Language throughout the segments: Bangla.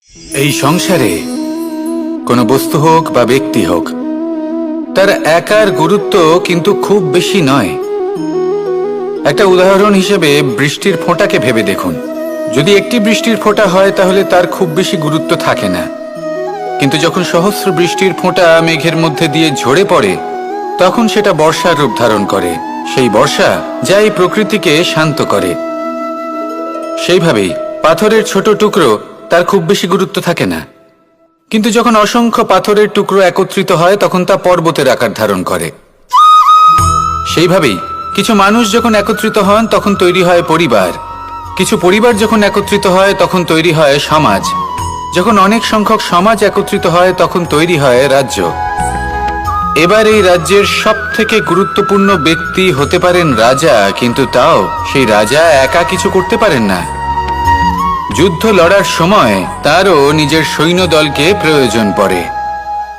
এই সংসারে কোনো বস্তু হোক বা ব্যক্তি হোক, তার একার গুরুত্ব কিন্তু খুব বেশি নয়। একটা উদাহরণ হিসেবে বৃষ্টির ফোঁটাকে ভেবে দেখুন। যদি একটি বৃষ্টির ফোঁটা হয় তাহলে তার খুব বেশি গুরুত্ব থাকে না, কিন্তু যখন সহস্র বৃষ্টির ফোঁটা মেঘের মধ্যে দিয়ে ঝরে পড়ে তখন সেটা বর্ষার রূপ ধারণ করে। সেই বর্ষা যা এই প্রকৃতিকে শান্ত করে। সেইভাবেই পাথরের ছোট টুকরো, তার খুব বেশি গুরুত্ব থাকে না, কিন্তু যখন অসংখ্য পাথরের টুকরো একত্রিত হয় তখন তা পর্বতের আকার ধারণ করে। সেইভাবেই কিছু মানুষ যখন একত্রিত হন তখন তৈরি হয় পরিবার, কিছু পরিবার যখন একত্রিত হয় তখন তৈরি হয় সমাজ, যখন অনেক সংখ্যক সমাজ একত্রিত হয় তখন তৈরি হয় রাজ্য। এবার এই রাজ্যের সবথেকে গুরুত্বপূর্ণ ব্যক্তি হতে পারেন রাজা, কিন্তু তাও সেই রাজা একা কিছু করতে পারেন না। যুদ্ধ লড়ার সময় তারও নিজের সৈন্যদলকে প্রয়োজন পড়ে।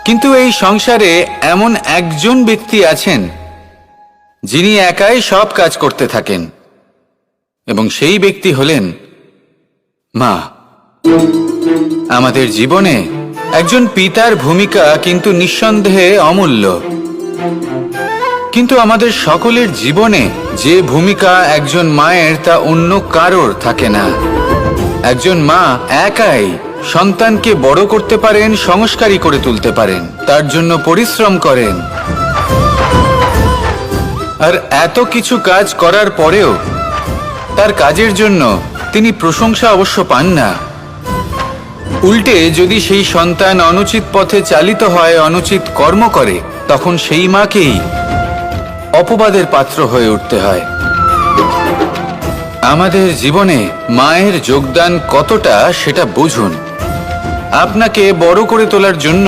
কিন্তু এই সংসারে এমন একজন ব্যক্তি আছেন যিনি একাই সব কাজ করতে থাকেন, এবং সেই ব্যক্তি হলেন মা। আমাদের জীবনে একজন পিতার ভূমিকা কিন্তু নিঃসন্দেহে অমূল্য, কিন্তু আমাদের সকলের জীবনে যে ভূমিকা একজন মায়ের তা অন্য কারোর থাকে না। একজন মা একাই সন্তানকে বড় করতে পারেন, সংস্কারী করে তুলতে পারেন, তার জন্য পরিশ্রম করেন। আর এত কিছু কাজ করার পরেও তার কাজের জন্য তিনি প্রশংসা অবশ্য পান না। উল্টে যদি সেই সন্তান অনুচিত পথে চালিত হয়, অনুচিত কর্ম করে, তখন সেই মাকেই অপবাদের পাত্র হয়ে উঠতে হয়। আমাদের জীবনে মায়ের যোগদান কতটা সেটা বুঝুন। আপনাকে বড় করে তোলার জন্য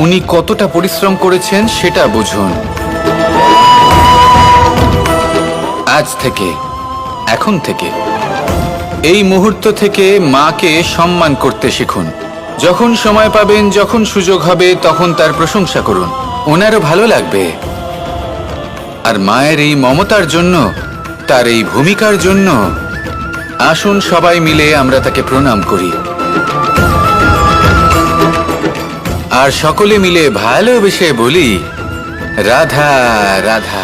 উনি কতটা পরিশ্রম করেছেন সেটা বুঝুন। আজ থেকে, এখন থেকে, এই মুহূর্ত থেকে মাকে সম্মান করতে শিখুন। যখন সময় পাবেন, যখন সুযোগ হবে, তখন তার প্রশংসা করুন, ওনারও ভালো লাগবে। আর মায়ের এই মমতার জন্য, তার এই ভূমিকার জন্য আসুন সবাই মিলে আমরা তাকে প্রণাম করি, আর সকলে মিলে ভালোবেসে বলি রাধা রাধা।